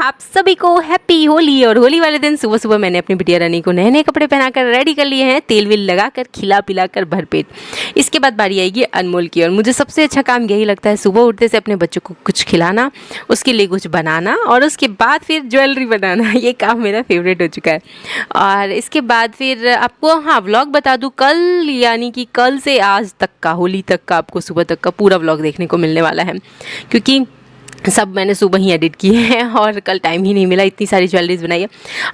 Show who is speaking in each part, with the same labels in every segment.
Speaker 1: आप सभी को हैप्पी होली। और होली वाले दिन सुबह सुबह मैंने अपनी बिटिया रानी को नए नए कपड़े पहनाकर रेडी कर लिए हैं, तेल वेल लगाकर खिला पिलाकर भरपेट। इसके बाद बारी आएगी अनमोल की, और मुझे सबसे अच्छा काम यही लगता है, सुबह उठते से अपने बच्चों को कुछ खिलाना, उसके लिए कुछ बनाना और उसके बाद फिर ज्वेलरी बनाना। ये काम मेरा फेवरेट हो चुका है। और इसके बाद फिर आपको व्लॉग बता दूँ, कल यानी कि कल से आज तक का, होली तक का, आपको सुबह तक का पूरा व्लॉग देखने को मिलने वाला है, क्योंकि सब मैंने सुबह ही एडिट किए हैं और कल टाइम ही नहीं मिला। इतनी सारी ज्वेलरीज बनाई है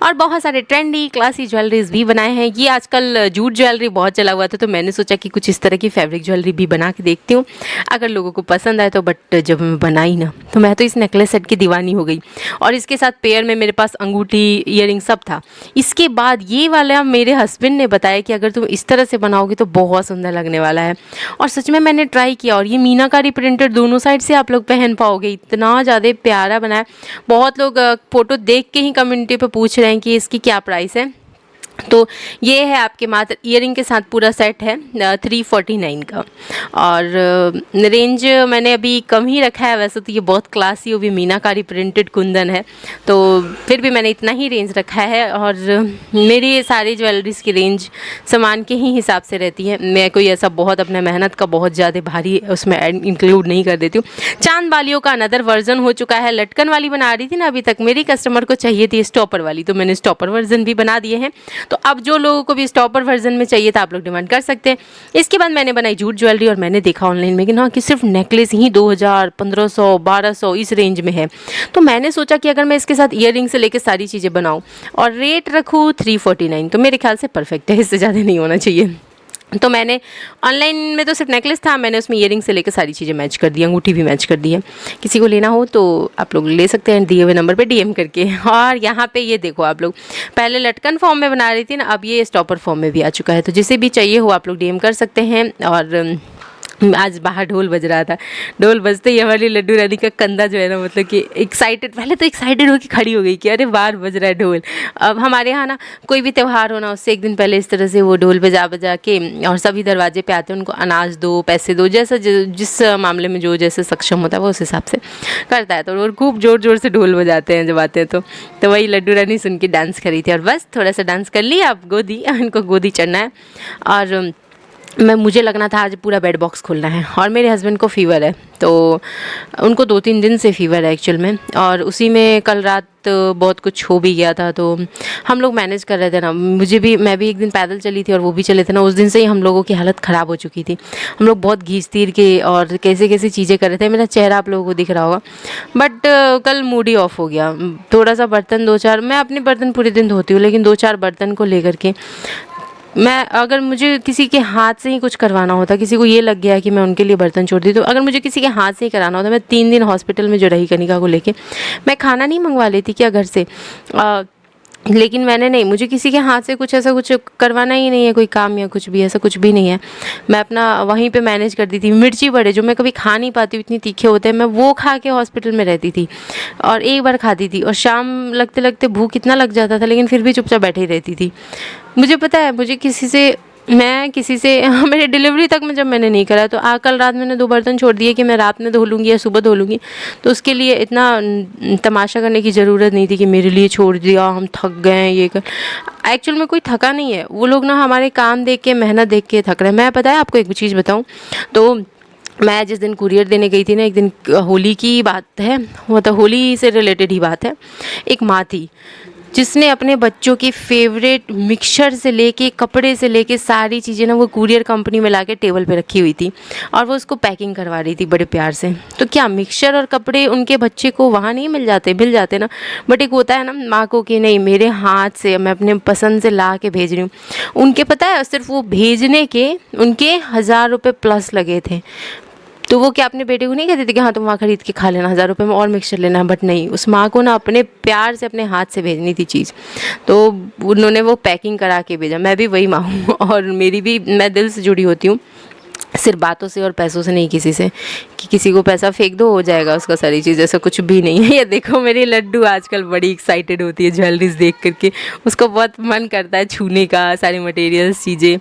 Speaker 1: और बहुत सारे ट्रेंडी क्लासी ज्वेलरीज भी बनाए हैं। ये आजकल जूट ज्वेलरी बहुत चला हुआ था, तो मैंने सोचा कि कुछ इस तरह की फैब्रिक ज्वेलरी भी बना के देखती हूँ, अगर लोगों को पसंद आए तो। बट जब मैं बनाई ना, तो मैं तो इस नेकलेस सेट की दीवानी हो गई, और इसके साथ पेयर में मेरे पास अंगूठी, ईयरिंग सब था। इसके बाद ये वाला मेरे हस्बैंड ने बताया कि अगर तुम इस तरह से बनाओगे तो बहुत सुंदर लगने वाला है, और सच में मैंने ट्राई किया। और ये मीनाकारी प्रिंटेड दोनों साइड से आप लोग पहन पाओगे, इतना ज़्यादा प्यारा बना है। बहुत लोग फ़ोटो देख के ही कम्युनिटी पे पूछ रहे हैं कि इसकी क्या प्राइस है। तो ये है आपके मात्र ईयरिंग के साथ पूरा सेट है 349 का। और रेंज मैंने अभी कम ही रखा है, वैसे तो ये बहुत क्लासी, वो भी मीनाकारी प्रिंटेड कुंदन है, तो फिर भी मैंने इतना ही रेंज रखा है। और मेरी सारी ज्वेलरीज़ की रेंज सामान के ही हिसाब से रहती है। मैं कोई ऐसा बहुत अपने मेहनत का बहुत ज़्यादा भारी उसमें इंक्लूड नहीं कर देती हूँ। चांद वालियों का अनदर वर्जन हो चुका है। लटकन वाली बना रही थी ना अभी तक, मेरी कस्टमर को चाहिए थी स्टॉपर वाली, तो मैंने स्टॉपर वर्जन भी बना दिए हैं। तो अब जो लोगों को भी स्टॉपर वर्जन में चाहिए था, आप लोग डिमांड कर सकते हैं। इसके बाद मैंने बनाई जूट ज्वेलरी, और मैंने देखा ऑनलाइन में कि ना कि सिर्फ नेकलेस ही 2000, 1500, 1200 इस रेंज में है। तो मैंने सोचा कि अगर मैं इसके साथ ईयरिंग से लेकर सारी चीज़ें बनाऊं और रेट रखूँ 349, तो मेरे ख्याल से परफेक्ट है, इससे ज़्यादा नहीं होना चाहिए। तो मैंने ऑनलाइन में तो सिर्फ नेकलेस था, मैंने उसमें ईयरिंग से लेकर सारी चीज़ें मैच कर दी, अंगूठी भी मैच कर दी है। किसी को लेना हो तो आप लोग ले सकते हैं दिए हुए नंबर पे डीएम करके। और यहाँ पे ये देखो, आप लोग पहले लटकन फॉर्म में बना रही थी ना, अब ये स्टॉपर फॉर्म में भी आ चुका है। तो जिसे भी चाहिए हो आप लोग डीएम कर सकते हैं। और आज बाहर ढोल बज रहा था, ढोल बजते ही हमारी लड्डू रानी का कंधा जो है ना, मतलब कि एक्साइटेड, पहले तो एक्साइटेड होकर खड़ी हो गई कि अरे बाहर बज रहा है ढोल। अब हमारे यहाँ ना कोई भी त्यौहार होना, उससे एक दिन पहले इस तरह से वो ढोल बजा बजा के, और सभी दरवाजे पे आते हैं, उनको अनाज दो, पैसे दो, जैसा जिस मामले में जो जैसे सक्षम होता है वो उस हिसाब से करता है। तो और खूब ज़ोर ज़ोर से ढोल बजाते हैं जब आते हैं। तो वही लड्डू रानी सुन के डांस करी थी, और बस थोड़ा सा डांस कर लिया। अब गोदी, इनको गोदी चढ़ना है। और मुझे लगना था आज पूरा बेड बॉक्स खोलना है, और मेरे हस्बैंड को फ़ीवर है, तो उनको 2-3 दिन से फ़ीवर है एक्चुअल में। और उसी में कल रात बहुत कुछ हो भी गया था, तो हम लोग मैनेज कर रहे थे ना। मैं भी एक दिन पैदल चली थी और वो भी चले थे ना, उस दिन से ही हम लोगों की हालत ख़राब हो चुकी थी। हम लोग बहुत घीस-तीर के और कैसे कैसे चीज़ें कर रहे थे। मेरा चेहरा आप लोगों को दिख रहा होगा, बट कल मूड ही ऑफ हो गया। थोड़ा सा बर्तन 2-4, मैं अपने बर्तन पूरे दिन धोती हूँ, लेकिन 2-4 बर्तन को लेकर के मैं, अगर मुझे किसी के हाथ से ही कुछ करवाना होता, किसी को ये लग गया कि मैं उनके लिए बर्तन छोड़ दी, तो अगर मुझे किसी के हाथ से ही कराना होता, मैं 3 दिन हॉस्पिटल में जो रही कनिका को लेके, मैं खाना नहीं मंगवा लेती क्या घर से। लेकिन मैंने नहीं, मुझे किसी के हाथ से कुछ ऐसा कुछ करवाना ही नहीं है, कोई काम या कुछ भी, ऐसा कुछ भी नहीं है। मैं अपना वहीं पे मैनेज करती थी। मिर्ची बड़े जो मैं कभी खा नहीं पाती हूँ, इतनी तीखे होते हैं, मैं वो खा के हॉस्पिटल में रहती थी, और एक बार खाती थी, और शाम लगते लगते भूख इतना लग जाता था, लेकिन फिर भी चुपचाप बैठी रहती थी। मुझे पता है, मैं किसी से मेरे डिलीवरी तक में जब मैंने नहीं करा, तो कल रात मैंने 2 बर्तन छोड़ दिए कि मैं रात में धो लूँगी या सुबह धो लूँगी। तो उसके लिए इतना तमाशा करने की ज़रूरत नहीं थी कि मेरे लिए छोड़ दिया, हम थक गए हैं, ये कर। एक्चुअल में कोई थका नहीं है, वो लोग ना हमारे काम देख के, मेहनत देख के थक रहे हैं। मैं, पता है आपको एक चीज़ बताऊँ, तो मैं जिस दिन कुरियर देने गई थी ना, एक दिन होली की बात है, मतलब होली से रिलेटेड ही बात है। एक माँ थी जिसने अपने बच्चों के फेवरेट मिक्सचर से लेके, कपड़े से लेके, सारी चीज़ें ना वो कुरियर कंपनी में लाके टेबल पे रखी हुई थी, और वो उसको पैकिंग करवा रही थी बड़े प्यार से। तो क्या मिक्सचर और कपड़े उनके बच्चे को वहाँ नहीं मिल जाते ना, बट एक होता है ना माँ को कि नहीं, मेरे हाथ से मैं अपने पसंद से ला के भेज रही हूँ। उनके पता है, सिर्फ वो भेजने के उनके 1000 रुपये प्लस लगे थे। तो वो क्या अपने बेटे को नहीं कहते थे कि हाँ तुम वहाँ खरीद के खा लेना, 1000 रुपये में और मिक्सचर लेना, बट नहीं, उस माँ को ना अपने प्यार से अपने हाथ से भेजनी थी चीज़, तो उन्होंने वो पैकिंग करा के भेजा। मैं भी वही माँ हूँ, और मैं दिल से जुड़ी होती हूँ सिर्फ बातों से और पैसों से नहीं, किसी से कि किसी को पैसा फेंक दो हो जाएगा उसका सारी चीज़, ऐसा कुछ भी नहीं है। ये देखो मेरी लड्डू आजकल बड़ी एक्साइटेड होती है ज्वेलरीज देख करके, उसको बहुत मन करता है छूने का, सारे मटेरियल्स चीज़ें।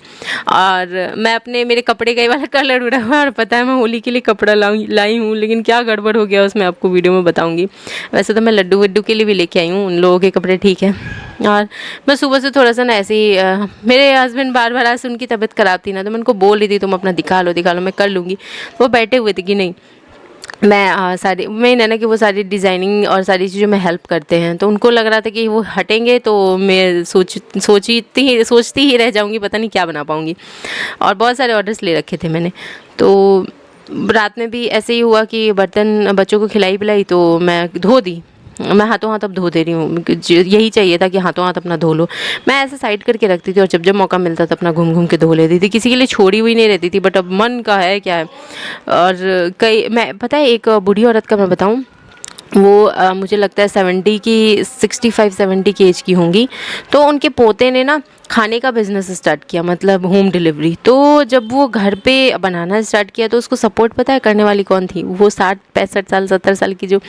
Speaker 1: और मैं अपने मेरे कपड़े का ये वाला कलर उड़ा हुआ है, और पता है मैं होली के लिए कपड़ा लाई हूँ, लेकिन क्या गड़बड़ हो गया उसमें आपको वीडियो में बताऊँगी। वैसे तो मैं लड्डू वड्डू के लिए भी लेके आई हूँ, उन लोगों के कपड़े ठीक है। और मैं सुबह से थोड़ा सा ना ऐसे ही मेरे हस्बैंड बार बार आज उनकी तबीयत ख़राब थी ना, तो मैं उनको बोल रही थी तुम अपना दिखा लो मैं कर लूँगी। वो बैठे हुए थे कि नहीं मैं सारी मेन है ना कि वो सारी डिज़ाइनिंग और सारी चीज़ों में हेल्प करते हैं, तो उनको लग रहा था कि वो हटेंगे तो मैं सोचती ही रह जाऊँगी, पता नहीं क्या बना पाऊँगी। और बहुत सारे ऑर्डर्स ले रखे थे मैंने, तो रात में भी ऐसे ही हुआ कि बर्तन बच्चों को खिलाई पिलाई तो मैं धो दी। मैं हाथों हाथ अब धो दे रही हूँ, यही चाहिए था कि हाथों हाथ अपना धो लो। मैं ऐसे साइड करके रखती थी और जब जब मौका मिलता था अपना घूम घूम के धो लेती थी, किसी के लिए छोड़ी हुई नहीं रहती थी। बट अब मन का है क्या है। और मैं पता है एक बूढ़ी औरत का मैं बताऊँ, वो मुझे लगता है 65-70 की एज की होंगी। तो उनके पोते ने ना खाने का बिज़नेस स्टार्ट किया, मतलब होम डिलीवरी। तो जब वो घर पे बनाना स्टार्ट किया तो उसको सपोर्ट पता है करने वाली कौन थी? वो 60-65 साल 70 साल की जो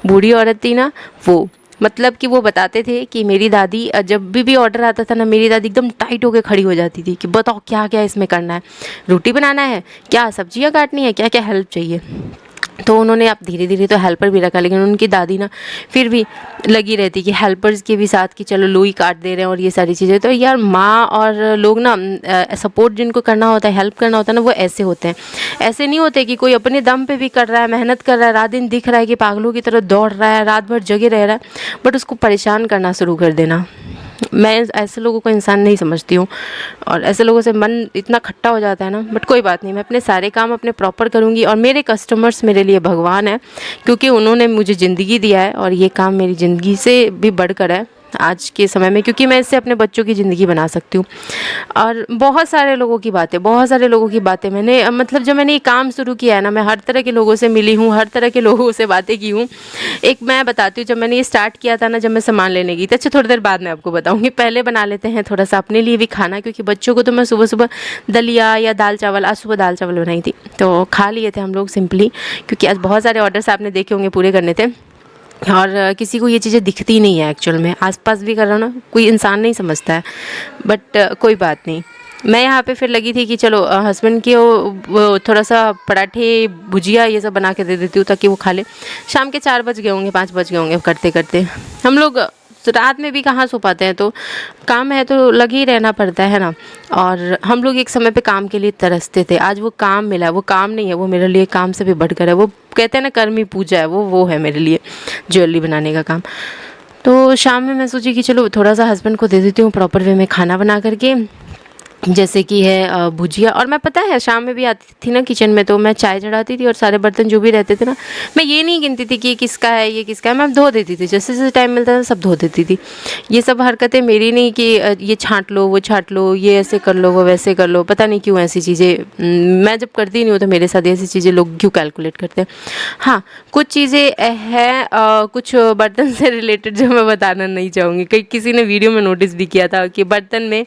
Speaker 1: बूढ़ी औरत थी ना, वो मतलब कि वो बताते थे कि मेरी दादी जब भी ऑर्डर आता था ना, मेरी दादी एकदम टाइट होकर खड़ी हो जाती थी कि बताओ क्या क्या इसमें करना है, रोटी बनाना है क्या, सब्जियां काटनी है क्या, क्या हेल्प चाहिए। तो उन्होंने अब धीरे धीरे तो हेल्पर भी रखा, लेकिन उनकी दादी ना फिर भी लगी रहती कि हेल्पर्स के भी साथ कि चलो लोई काट दे रहे हैं और ये सारी चीज़ें। तो यार माँ और लोग ना सपोर्ट जिनको करना होता है, हेल्प करना होता है ना, वो ऐसे होते हैं। ऐसे नहीं होते कि कोई अपने दम पे भी कर रहा है, मेहनत कर रहा है, रात दिन दिख रहा है कि पागलों की तरह दौड़ रहा है, रात भर जगे रह रहा है, बट उसको परेशान करना शुरू कर देना। मैं ऐसे लोगों को इंसान नहीं समझती हूँ, और ऐसे लोगों से मन इतना खट्टा हो जाता है ना। बट कोई बात नहीं, मैं अपने सारे काम अपने प्रॉपर करूँगी। और मेरे कस्टमर्स मेरे लिए भगवान है, क्योंकि उन्होंने मुझे ज़िंदगी दिया है, और ये काम मेरी ज़िंदगी से भी बढ़कर है आज के समय में, क्योंकि मैं इससे अपने बच्चों की ज़िंदगी बना सकती हूँ। और बहुत सारे लोगों की बातें मैंने मतलब जब मैंने ये काम शुरू किया है ना, मैं हर तरह के लोगों से मिली हूँ, हर तरह के लोगों से बातें की हूँ। एक मैं बताती हूँ, जब मैंने ये स्टार्ट किया था ना, जब मैं सामान लेने गई थी, अच्छा थोड़ी देर बाद में आपको बताऊँगी, पहले बना लेते हैं थोड़ा सा अपने लिए भी खाना, क्योंकि बच्चों को तो मैं सुबह सुबह दलिया या दाल चावल, आज सुबह दाल चावल बनाई थी तो खा लिए थे हम लोग सिंपली, क्योंकि आज बहुत सारे ऑर्डर्स आपने देखे होंगे पूरे करने थे। और किसी को ये चीज़ें दिखती नहीं है एक्चुअल में, आसपास भी कर रहा ना कोई इंसान नहीं समझता है। बट कोई बात नहीं, मैं यहाँ पे फिर लगी थी कि चलो हस्बैंड के वो थोड़ा सा पराठे भुजिया ये सब बना के दे देती हूँ ताकि वो खा ले। शाम के 4 बज गए होंगे, 5 बज गए होंगे करते करते। हम लोग रात में भी कहाँ सो पाते हैं, तो काम है तो लगे ही रहना पड़ता है ना। और हम लोग एक समय पे काम के लिए तरसते थे, आज वो काम मिला, वो काम नहीं है, वो मेरे लिए काम से भी बढ़कर है। वो कहते हैं ना कर्मी पूजा है, वो है मेरे लिए ज्वेलरी बनाने का काम। तो शाम में मैं सोची कि चलो थोड़ा सा हस्बैंड को दे देती हूँ प्रॉपर वे में खाना बना करके, जैसे कि है भुजिया। और मैं पता है शाम में भी आती थी ना किचन में, तो मैं चाय चढ़ाती थी और सारे बर्तन जो भी रहते थे ना, मैं ये नहीं गिनती थी कि ये किसका है ये किसका है, मैं धो देती थी, जैसे जैसे टाइम मिलता था सब धो देती थी। ये सब हरकतें मेरी नहीं कि ये छांट लो वो छांट लो, ये ऐसे कर लो वो वैसे कर लो, पता नहीं क्यों ऐसी चीज़ें मैं जब करती नहीं हूँ तो मेरे साथ ऐसी चीज़ें लोग क्यों कैलकुलेट करते हैं। हाँ, कुछ चीज़ें हैं कुछ बर्तन से रिलेटेड जो मैं बताना नहीं चाहूँगी। कई किसी ने वीडियो में नोटिस भी किया था कि बर्तन में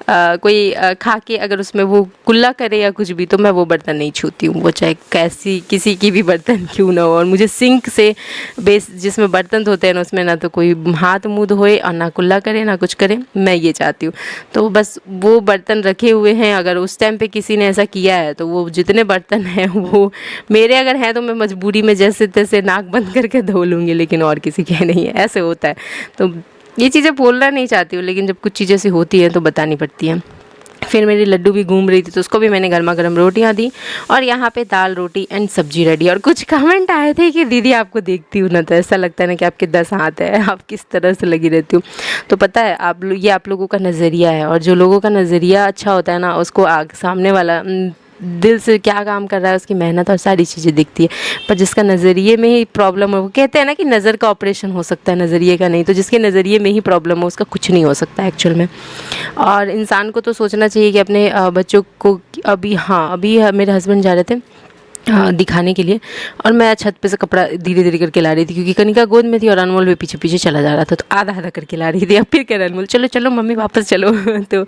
Speaker 1: कोई खा के अगर उसमें वो कुल्ला करे या कुछ भी, तो मैं वो बर्तन नहीं छूती हूँ, वो चाहे कैसी किसी की भी बर्तन क्यों ना हो। और मुझे सिंक से बेस जिसमें बर्तन धोते हैं ना, उसमें ना तो कोई हाथ मुँह धोए और ना कुल्ला करे ना कुछ करे, मैं ये चाहती हूँ। तो बस वो बर्तन रखे हुए हैं, अगर उस टाइम पे किसी ने ऐसा किया है तो वो जितने बर्तन हैं वो मेरे अगर हैं तो मैं मजबूरी में जैसे तैसे नाक बंद करके धो लूँगी, लेकिन और किसी के नहीं है, ऐसे होता है। तो ये चीज़ें बोलना नहीं चाहती हूँ, लेकिन जब कुछ चीज़ें ऐसी होती हैं तो बतानी पड़ती हैं। फिर मेरी लड्डू भी घूम रही थी तो उसको भी मैंने गर्मा गर्म रोटियां दी, और यहाँ पे दाल रोटी एंड सब्जी रेडी। और कुछ कमेंट आए थे कि दीदी आपको देखती हूँ ना तो ऐसा लगता है ना कि आपके 10 हाथ है, आप किस तरह से लगी रहती हूँ। तो पता है ये आप लोगों का नज़रिया है, और जो लोगों का नज़रिया अच्छा होता है ना, उसको सामने वाला दिल से क्या काम कर रहा है उसकी मेहनत और सारी चीज़ें दिखती है। पर जिसका नज़रिए में ही प्रॉब्लम हो, वो कहते हैं ना कि नज़र का ऑपरेशन हो सकता है, नज़रिए का नहीं। तो जिसके नज़रिए में ही प्रॉब्लम हो उसका कुछ नहीं हो सकता एक्चुअल में। और इंसान को तो सोचना चाहिए कि अपने बच्चों को अभी मेरे हस्बैंड जा रहे थे दिखाने के लिए। और मैं छत पे से कपड़ा धीरे धीरे करके ला रही थी क्योंकि कनिका गोद में थी और अनमोल भी पीछे पीछे चला जा रहा था, तो आधा आधा करके ला रही थी। अब फिर कह रहा अनमोल चलो चलो मम्मी वापस चलो तो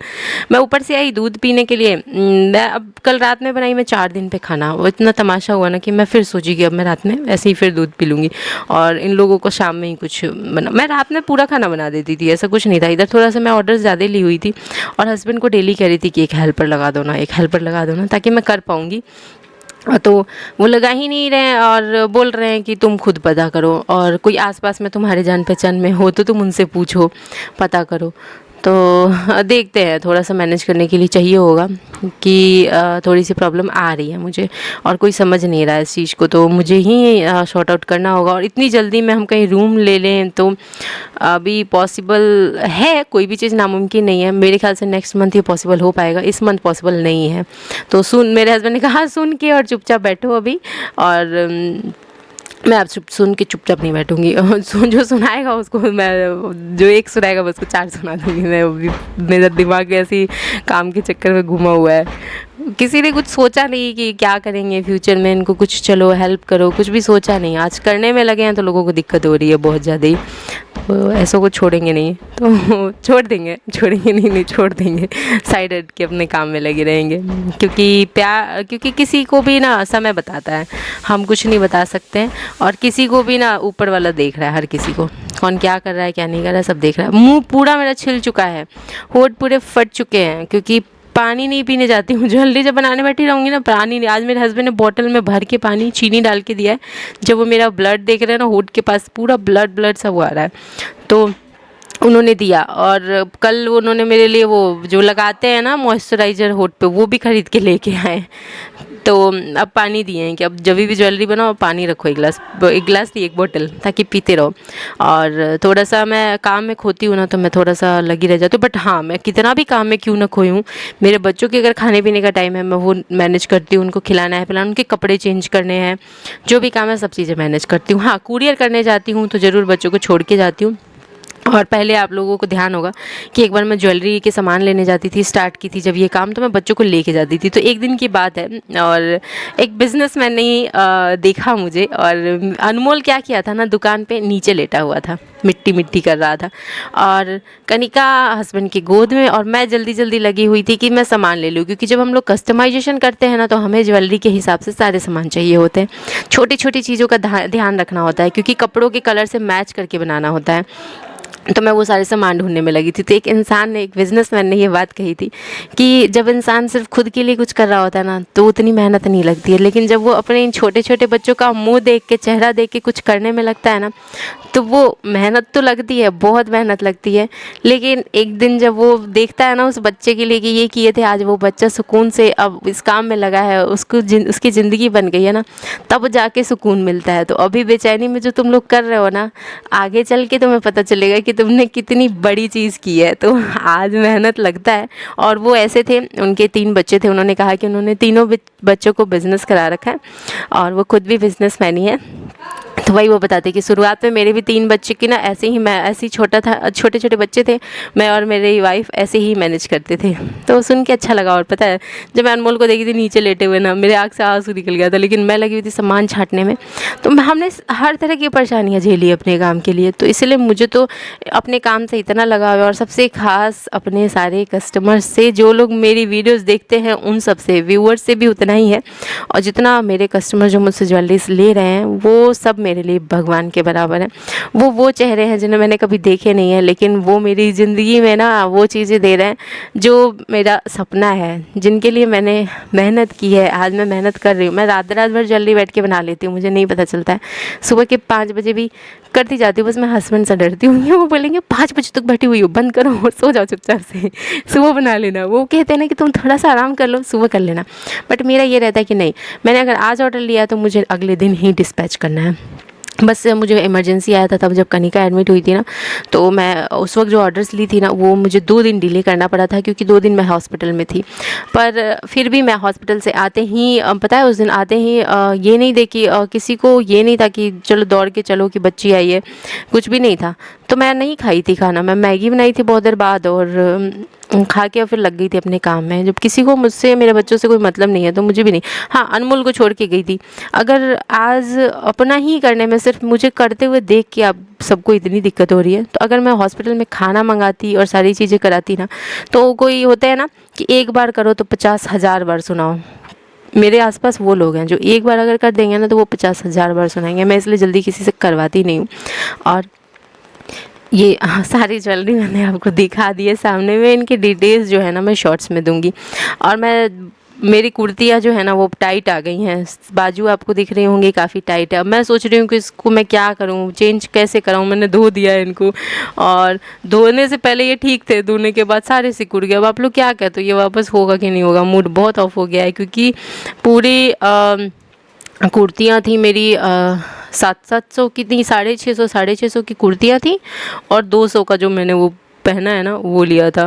Speaker 1: मैं ऊपर से आई दूध पीने के लिए। मैं अब कल रात में बनाई मैं 4 दिन पे खाना, वो इतना तमाशा हुआ ना कि मैं फिर सोची कि अब मैं रात में ऐसे ही फिर दूध पी लूँगी और इन लोगों को शाम में ही कुछ बना। मैं रात में पूरा खाना बना देती थी, ऐसा कुछ नहीं था। इधर थोड़ा सा मैं ऑर्डर ज़्यादा ली हुई थी और हस्बैंड को डेली कह रही थी कि एक हेल्पर लगा दो ना, एक हेल्पर लगा दो ना, ताकि मैं कर पाऊँगी। तो वो लगा ही नहीं रहे हैं और बोल रहे हैं कि तुम खुद पता करो और कोई आसपास में तुम्हारे जान पहचान में हो तो तुम उनसे पूछो, पता करो। तो देखते हैं, थोड़ा सा मैनेज करने के लिए चाहिए होगा कि थोड़ी सी प्रॉब्लम आ रही है मुझे और कोई समझ नहीं रहा है इस चीज़ को, तो मुझे ही सॉर्ट आउट करना होगा। और इतनी जल्दी में हम कहीं रूम ले लें तो अभी पॉसिबल है, कोई भी चीज़ नामुमकिन नहीं है। मेरे ख्याल से नेक्स्ट मंथ ये पॉसिबल हो पाएगा, इस मंथ पॉसिबल नहीं है। तो सुन, मेरे हस्बैंड ने कहा सुन के और चुपचाप बैठो अभी, और मैं आप सुन के चुपचाप नहीं बैठूंगी। जो सुनाएगा उसको मैं, जो एक सुनाएगा मैं उसको 4 सुना दूंगी। मैं अभी मेरा दिमाग ऐसे ही काम के चक्कर में घुमा हुआ है। किसी ने कुछ सोचा नहीं कि क्या करेंगे फ्यूचर में, इनको कुछ चलो हेल्प करो, कुछ भी सोचा नहीं। आज करने में लगे हैं तो लोगों को दिक्कत हो रही है बहुत ज़्यादा ही। तो ऐसा को छोड़ेंगे नहीं, तो छोड़ेंगे नहीं छोड़ देंगे, साइड हट के अपने काम में लगे रहेंगे। क्योंकि किसी को भी ना समय बताता है, हम कुछ नहीं बता सकते हैं। और किसी को भी ना ऊपर वाला देख रहा है, हर किसी को कौन क्या कर रहा है क्या नहीं कर रहा है सब देख रहा है। मुंह पूरा मेरा छिल चुका है, होठ पूरे फट चुके हैं क्योंकि पानी नहीं पीने जाती हूँ। जल्दी जब बनाने बैठी रहूँगी ना, पानी नहीं। आज मेरे हस्बैंड ने बोतल में भर के पानी चीनी डाल के दिया है। जब वो मेरा ब्लड देख रहे हैं ना, होठ के पास पूरा ब्लड सब आ रहा है, तो उन्होंने दिया। और कल उन्होंने मेरे लिए वो जो लगाते हैं ना मॉइस्चराइज़र होठ पे, वो भी ख़रीद के लेके आए। तो अब पानी दिए हैं कि अब जब भी ज्वेलरी बनाओ पानी रखो, एक गिलास नहीं, एक बोतल, ताकि पीते रहो। और थोड़ा सा मैं काम में खोती हूँ ना, तो मैं थोड़ा सा लगी रह जाती हूँ। बट हाँ, मैं कितना भी काम में क्यों ना खोई हूँ, मेरे बच्चों के अगर खाने पीने का टाइम है मैं वो मैनेज करती हूँ। उनको खिलाना है पिलाना, उनके कपड़े चेंज करने हैं, जो भी काम है सब चीज़ें मैनेज करती हूँ। हाँ, कुरियर करने जाती हूँ तो ज़रूर बच्चों को छोड़ के जाती हूँ। और पहले आप लोगों को ध्यान होगा कि एक बार मैं ज्वेलरी के सामान लेने जाती थी, स्टार्ट की थी जब ये काम, तो मैं बच्चों को लेके जाती थी। तो एक दिन की बात है और एक बिजनेसमैन ने ही देखा मुझे, और अनमोल क्या किया था ना, दुकान पे नीचे लेटा हुआ था, मिट्टी कर रहा था, और कनिका हस्बैंड की गोद में, और मैं जल्दी जल्दी लगी हुई थी कि मैं सामान ले लूँ। क्योंकि जब हम लोग कस्टमाइजेशन करते हैं ना, तो हमें ज्वेलरी के हिसाब से सारे सामान चाहिए होते हैं। छोटी छोटी चीज़ों का ध्यान रखना होता है क्योंकि कपड़ों के कलर से मैच करके बनाना होता है। तो मैं वो सारे सामान ढूंढने में लगी थी। तो एक इंसान ने, एक बिजनेसमैन ने ये बात कही थी कि जब इंसान सिर्फ खुद के लिए कुछ कर रहा होता है ना, तो उतनी मेहनत नहीं लगती है, लेकिन जब वो अपने इन छोटे छोटे बच्चों का मुंह देख के, चेहरा देख के कुछ करने में लगता है ना, तो वो मेहनत तो लगती है, बहुत मेहनत लगती है। लेकिन एक दिन जब वो देखता है ना उस बच्चे के लिए कि ये किए थे आज, वो बच्चा सुकून से अब इस काम में लगा है, उसकी ज़िंदगी बन गई है ना, तब जाके सुकून मिलता है। तो अभी बेचैनी में जो तुम लोग कर रहे हो ना, आगे चल के तुम्हें पता चलेगा कि तुमने कितनी बड़ी चीज़ की है। तो आज मेहनत लगता है। और वो ऐसे थे, उनके 3 बच्चे थे, उन्होंने कहा कि उन्होंने तीनों बच्चों को बिज़नेस करा रखा है और वो खुद भी बिज़नेसमैन ही है। तो वही वो बताते कि शुरुआत में मेरे भी 3 बच्चे की ना ऐसे ही, मैं ऐसे ही छोटे छोटे बच्चे थे, मैं और मेरी वाइफ ऐसे ही मैनेज करते थे। तो सुन के अच्छा लगा। और पता है, जब मैं अनमोल को देखी थी नीचे लेटे हुए ना, मेरे आँख से आंसू निकल गया था, लेकिन मैं लगी हुई थी सामान छांटने में। तो हमने हर तरह की परेशानियाँ झेली अपने काम के लिए। तो इसलिए मुझे तो अपने काम से इतना लगाव है, और सबसे खास अपने सारे कस्टमर्स से, जो लोग मेरी वीडियोस देखते हैं उन सब से, व्यूअर्स से भी उतना ही है। और जितना मेरे कस्टमर जो मुझसे ज्वेलरीज ले रहे हैं, वो सब मेरे लिए भगवान के बराबर है। वो चेहरे हैं जिन्हें मैंने कभी देखे नहीं है, लेकिन वो मेरी ज़िंदगी में ना वो चीज़ें दे रहे हैं जो मेरा सपना है, जिनके लिए मैंने मेहनत की है। आज मैं मेहनत कर रही हूँ। मैं रात भर ज्वेलरी बैठ के बना लेती हूँ, मुझे नहीं पता चलता है। सुबह के 5 बजे भी करती जाती हूँ। बस मैं हस्बैंड से डरती हूँ, वो बोलेंगे 5 बजे तक बैठी हुई हो, बंद करो और सो जाओ चुपचाप से, सुबह बना लेना। वो कहते हैं ना कि तुम थोड़ा सा आराम कर लो, सुबह कर लेना। बट मेरा ये रहता है कि नहीं, मैंने अगर आज ऑर्डर लिया तो मुझे अगले दिन ही डिस्पैच करना है। बस मुझे इमरजेंसी आया था तब, जब कनिका एडमिट हुई थी ना, तो मैं उस वक्त जो ऑर्डर्स ली थी ना, वो मुझे 2 दिन डिले करना पड़ा था क्योंकि 2 दिन मैं हॉस्पिटल में थी। पर फिर भी मैं हॉस्पिटल से आते ही, पता है उस दिन आते ही ये नहीं देखी, किसी को ये नहीं था कि चलो दौड़ के चलो कि बच्ची आई है, कुछ भी नहीं था। तो मैं नहीं खाई थी खाना, मैं मैगी बनाई थी बहुत देर बाद, और खा के और फिर लग गई थी अपने काम में। जब किसी को मुझसे, मेरे बच्चों से कोई मतलब नहीं है तो मुझे भी नहीं। हाँ, अनमोल को छोड़ के गई थी। अगर आज अपना ही करने में सिर्फ मुझे करते हुए देख के आप सबको इतनी दिक्कत हो रही है, तो अगर मैं हॉस्पिटल में खाना मंगाती और सारी चीज़ें कराती ना, तो कोई होता है ना कि एक बार करो तो 50,000 बार सुनाओ। मेरे आसपास वो लोग हैं जो एक बार अगर कर देंगे ना तो वो 50,000 बार सुनाएंगे। मैं इसलिए जल्दी किसी से करवाती नहीं हूँ। और ये हाँ, सारी ज्वेलरी मैंने आपको दिखा दी है सामने में। इनकी डिटेल्स जो है ना मैं शॉर्ट्स में दूंगी। और मैं, मेरी कुर्तियाँ जो है ना वो टाइट आ गई हैं, बाजू आपको दिख रही होंगी काफ़ी टाइट है। अब मैं सोच रही हूँ कि इसको मैं क्या करूँ, चेंज कैसे कराऊँ। मैंने धो दिया है इनको, और धोने से पहले ये ठीक थे, धोने के बाद सारे सिकुड़ गए। अब आप लोग क्या कहते हो, ये वापस होगा कि नहीं होगा? मूड बहुत ऑफ हो गया है, क्योंकि पूरी कुर्तियाँ थी मेरी 700 की थी, 650 की कुर्तियाँ थी, और 200 का जो मैंने वो पहना है ना वो लिया था।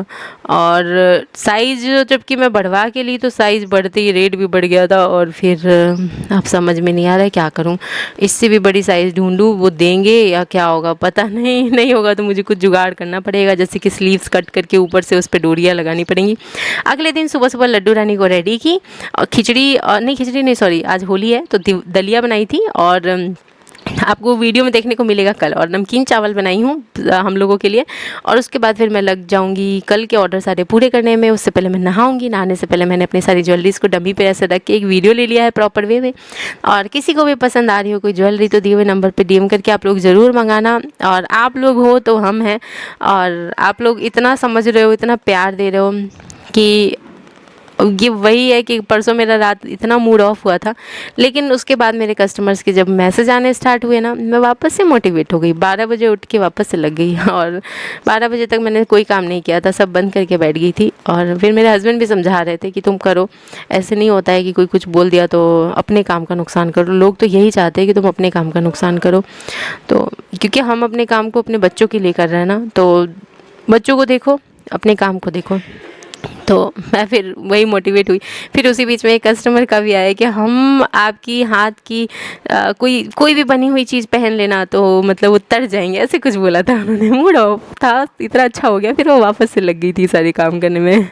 Speaker 1: और साइज़ जबकि मैं बढ़वा के ली तो साइज़ बढ़ते ही रेट भी बढ़ गया था। और फिर अब समझ में नहीं आ रहा है क्या करूं, इससे भी बड़ी साइज़ ढूंढूं, वो देंगे या क्या होगा पता नहीं। नहीं होगा तो मुझे कुछ जुगाड़ करना पड़ेगा, जैसे कि स्लीव्स कट करके ऊपर से उस पर डोरियाँ लगानी पड़ेंगी। अगले दिन सुबह सुबह लड्डू रानी को रेडी की, और खिचड़ी नहीं सॉरी, आज होली है तो दलिया बनाई थी। और आपको वीडियो में देखने को मिलेगा कल। और नमकीन चावल बनाई हूँ हम लोगों के लिए। और उसके बाद फिर मैं लग जाऊँगी कल के ऑर्डर सारे पूरे करने में। उससे पहले मैं नहाऊँगी, नहाने से पहले मैंने अपनी सारी ज्वेलरीज़ को डमी पे ऐसे रख के एक वीडियो ले लिया है प्रॉपर वे में। और किसी को भी पसंद आ रही हो कोई ज्वेलरी तो दिए हुए नंबर पर DM करके आप लोग ज़रूर मंगाना। और आप लोग हो तो हम हैं, और आप लोग इतना समझ रहे हो, इतना प्यार दे रहे हो कि ये वही है कि परसों मेरा रात इतना मूड ऑफ हुआ था, लेकिन उसके बाद मेरे कस्टमर्स के जब मैसेज आने स्टार्ट हुए ना, मैं वापस से मोटिवेट हो गई। 12 बजे उठ के वापस से लग गई, और 12 बजे तक मैंने कोई काम नहीं किया था, सब बंद करके बैठ गई थी। और फिर मेरे हस्बैंड भी समझा रहे थे कि तुम करो, ऐसे नहीं होता है कि कोई कुछ बोल दिया तो अपने काम का नुकसान करो। लोग तो यही चाहते हैं कि तुम अपने काम का नुकसान करो। तो क्योंकि हम अपने काम को अपने बच्चों के लिए कर रहे हैं ना, तो बच्चों को देखो, अपने काम को देखो। तो मैं फिर वही मोटिवेट हुई। फिर उसी बीच में एक कस्टमर का भी आया कि हम आपकी हाथ की कोई भी बनी हुई चीज़ पहन लेना तो मतलब उतर जाएंगे, ऐसे कुछ बोला था उन्होंने। मूड ऑफ था, इतना अच्छा हो गया, फिर वो वापस से लग गई थी सारे काम करने में।